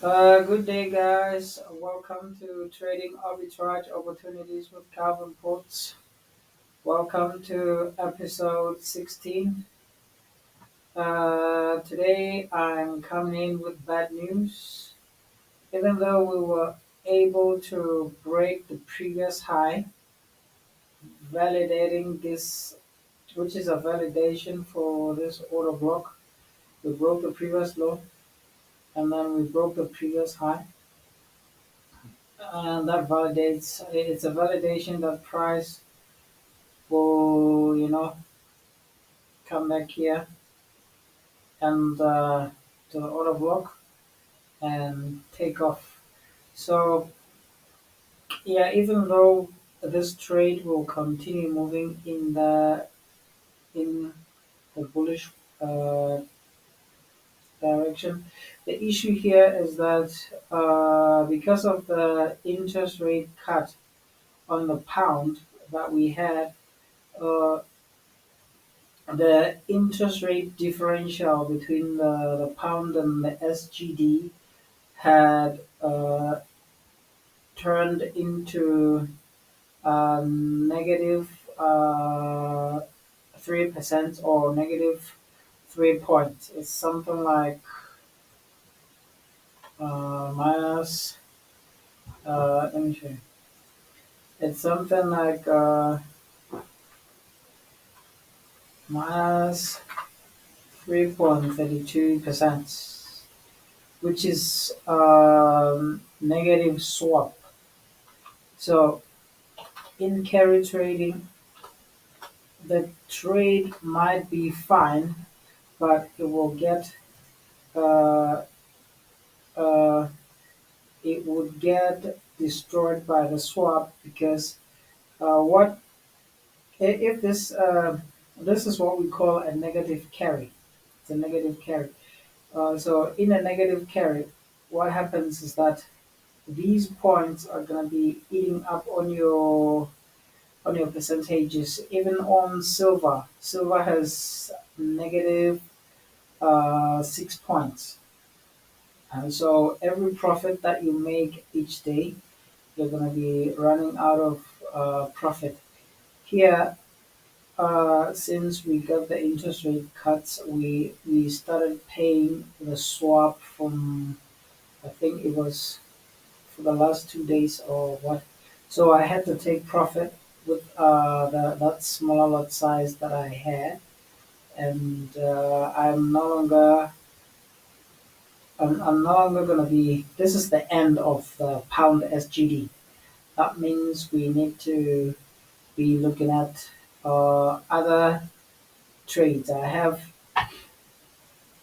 Good day, guys. Welcome to Trading Arbitrage Opportunities with Calvin Ports. Welcome to episode 16. Today I'm coming in with bad news. Even though we were able to break the previous high, validating this, which is a validation for this order block, we broke the previous low and then we broke the previous high. And that validates, it's a validation that price will, come back here and to the order block and take off. So yeah, even though this trade will continue moving in the bullish uh, direction, the issue here is that because of the interest rate cut on the pound that we had, uh, the interest rate differential between the pound and the SGD had turned into negative 3% or negative 3 points. It's something like minus. Let me show you. It's something like minus 3.32%, which is negative swap. So in carry trading, the trade might be fine, but uh, uh, it would get destroyed by the swap because what if this is what we call a negative carry. It's a negative carry. So in a negative carry, what happens is that these points are gonna be eating up on your percentages. Even on silver, silver has negative 6 points. And so every profit that you make each day, you're going to be running out of profit. Here, since we got the interest rate cuts, we started paying the swap from, I think it was for the last 2 days or what. So I had to take profit with that smaller lot size that I had. And I'm no longer going to be, this is the end of the pound SGD. That means we need to be looking at other trades. I have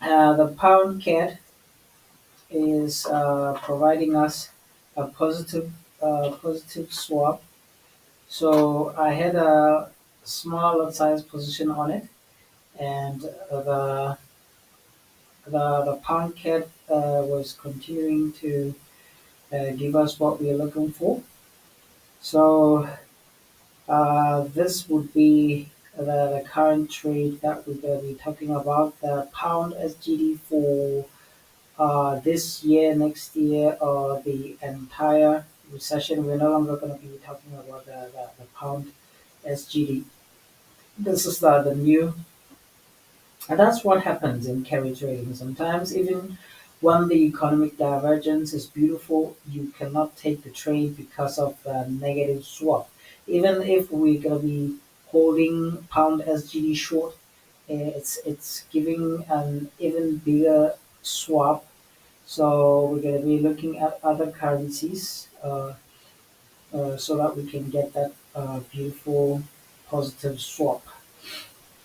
the pound CAD is providing us a positive swap. So I had a small lot size position on it, and the pound CAD was continuing to give us what we are looking for. So this would be the current trade that we're going to be talking about. The pound SGD for this year, next year, or the entire recession. We're no longer going to be talking about the pound SGD. This is the new, and that's what happens in carry trading. Sometimes, even when the economic divergence is beautiful, you cannot take the trade because of the negative swap. Even if we're going to be holding pound SGD short, it's giving an even bigger swap. So we're going to be looking at other currencies so that we can get that beautiful positive swap.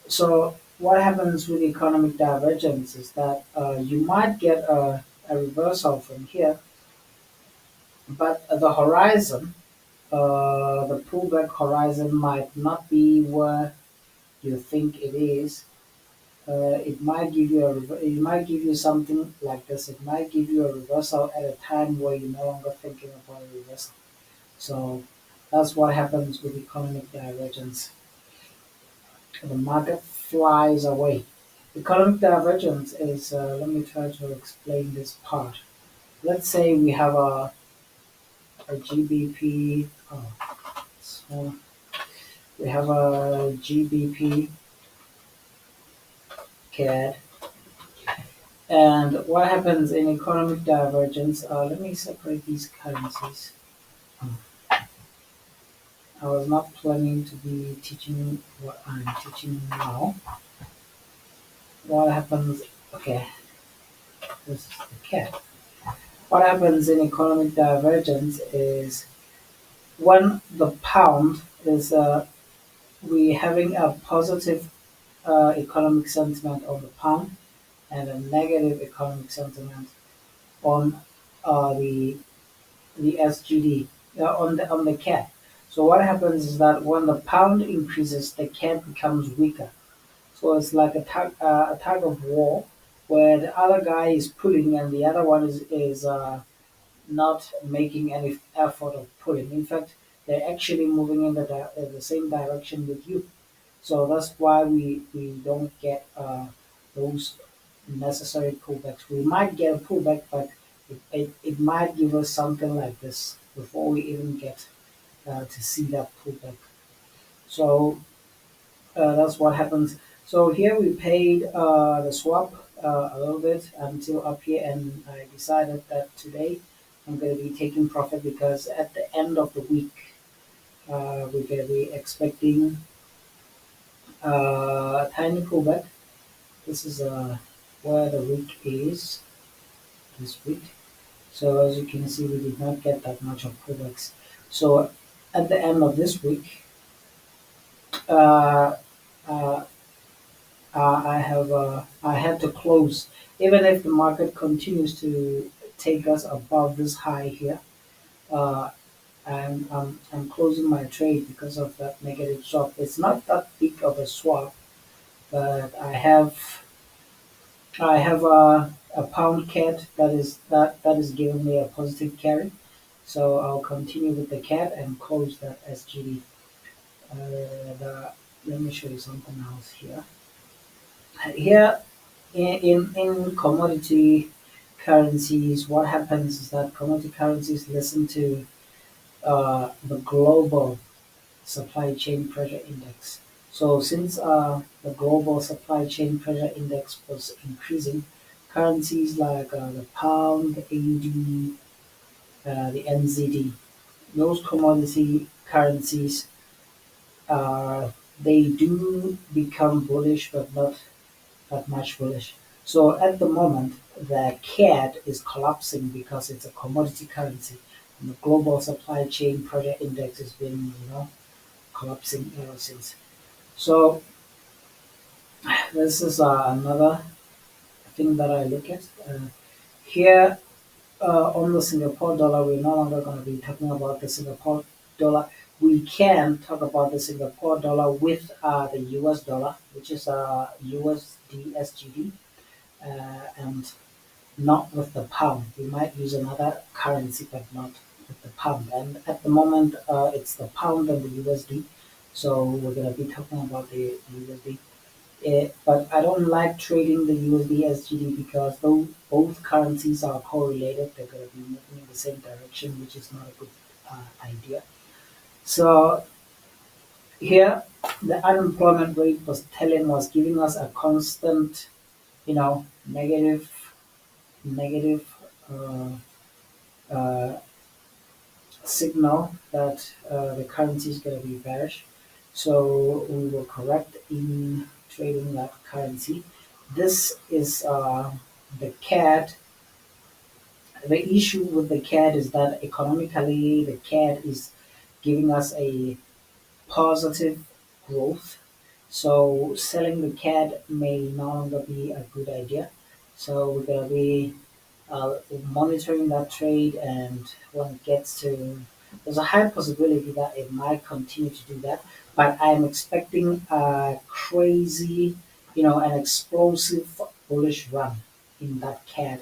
So what happens with economic divergence is that you might get a reversal from here, but the horizon, the pullback horizon might not be where you think it is. It might give you it might give you something like this. It might give you a reversal at a time where you're no longer thinking about a reversal. So that's what happens with economic divergence. The market flies away. Economic divergence is, let me try to explain this part. let's say we have a GBP. Oh, so we have a GBP CAD. And what happens in economic divergence? Let me separate these currencies. Hmm. I was not planning to be teaching what I'm teaching now. What happens? Okay, this is the CAD. What happens in economic divergence is when the pound is we having a positive economic sentiment on the pound and a negative economic sentiment on the SGD on the CAD. So what happens is that when the pound increases, the CAD becomes weaker. So it's like a tug of war where the other guy is pulling and the other one is not making any effort of pulling. In fact, they're actually moving in the same direction with you. So that's why we don't get those necessary pullbacks. We might get a pullback, but it might give us something like this before we even get to see that pullback. So that's what happens. So here we paid the swap a little bit until up here, and I decided that today I'm going to be taking profit because at the end of the week we're going to be expecting a tiny pullback. This is where the week is this week. So as you can see, we did not get that much of pullbacks. So at the end of this week, uh, uh, I had to close, even if the market continues to take us above this high here. Uh, I'm closing my trade because of that negative swap. It's not that big of a swap, but I have a pound cat that is giving me a positive carry. So I'll continue with the cat and close that SGD. Let me show you something else here. Here in commodity currencies, what happens is that commodity currencies listen to the global supply chain pressure index. So since the global supply chain pressure index was increasing, currencies like the pound, the AUD, the NZD, those commodity currencies, they do become bullish, but not that much bullish. So at the moment, the CAD is collapsing because it's a commodity currency, and the global supply chain pressure index has been, collapsing ever since. So this is another thing that I look at. Here on the Singapore dollar, we're no longer going to be talking about the Singapore dollar. We can talk about the Singapore dollar with the US dollar, which is USD SGD, and not with the pound. We might use another currency, but not with the pound. And at the moment, it's the pound and the USD. So we're going to be talking about the USD. But I don't like trading the USD SGD because though both currencies are correlated, they're going to be moving in the same direction, which is not a good idea. So here, the unemployment rate was giving us a constant, negative uh, uh, signal that the currency is going to be bearish. So we will correct in trading that currency. This is the CAD. The issue with the CAD is that economically, the CAD is giving us a positive growth. So selling the CAD may no longer be a good idea. So we're going to be monitoring that trade, and when it gets to, there's a high possibility that it might continue to do that. But I'm expecting a crazy, an explosive bullish run in that CAD.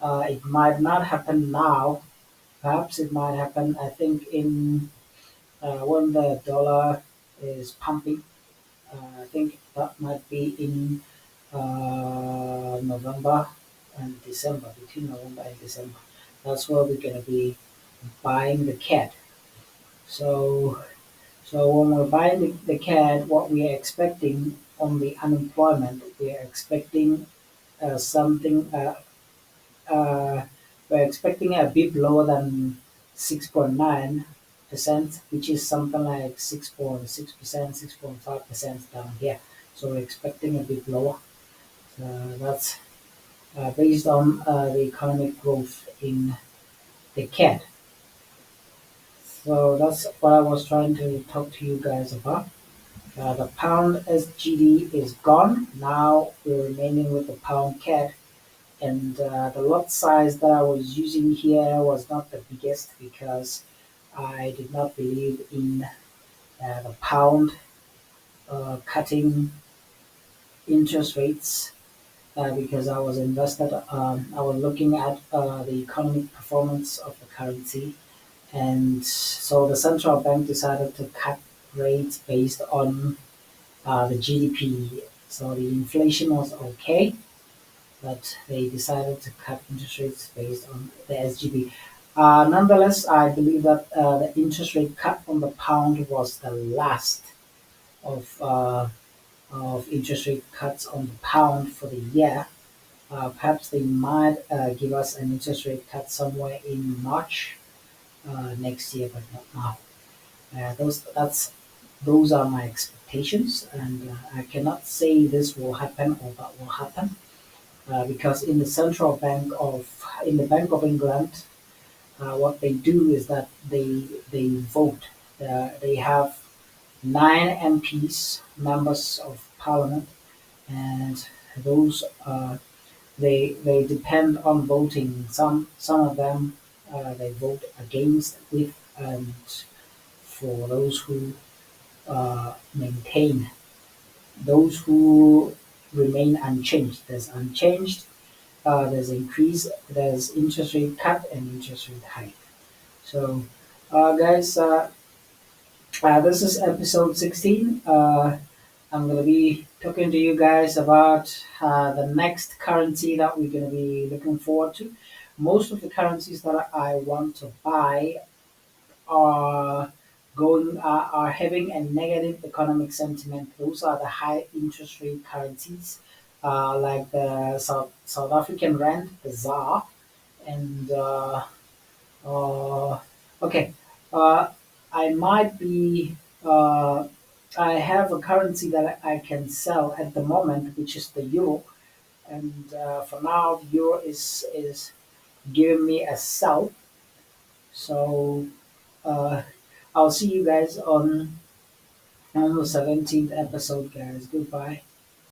It might not happen now. Perhaps it might happen. I think in when the dollar is pumping. I think that might be in November and December, between November and December. That's where we're gonna be buying the CAD. So so when we're buying the CAD, what we are expecting on the unemployment, we are expecting something. Uh, we're expecting a bit lower than 6.9%, which is something like 6.6%, 6.5% down here. So we're expecting a bit lower. That's based on the economic growth in the CAD. So that's what I was trying to talk to you guys about. The pound SGD is gone. Now we're remaining with the pound CAD. And the lot size that I was using here was not the biggest because I did not believe in the pound cutting interest rates because I was invested. I was looking at the economic performance of the currency, and so the central bank decided to cut rates based on the GDP. So the inflation was okay, but they decided to cut interest rates based on the SGB. Nonetheless, I believe that the interest rate cut on the pound was the last of interest rate cuts on the pound for the year. Perhaps they might give us an interest rate cut somewhere in March next year, but not now. Those are my expectations, and I cannot say this will happen or that will happen because in the Bank of England, what they do is that they vote. They have 9 MPs, members of Parliament, and those they depend on voting. Some of them they vote against with, and for those who maintain, those who remain unchanged. There's unchanged, there's increase, there's interest rate cut and interest rate hike. So, guys, this is episode 16. I'm going to be talking to you guys about the next currency that we're going to be looking forward to. Most of the currencies that I want to buy are are having a negative economic sentiment. Those are the high interest rate currencies, like the South African rand, the ZAR, and uh, okay, uh, I might be. I have a currency that I can sell at the moment, which is the euro, and for now, the euro is giving me a sell. So uh, I'll see you guys on the 17th episode, guys. Goodbye.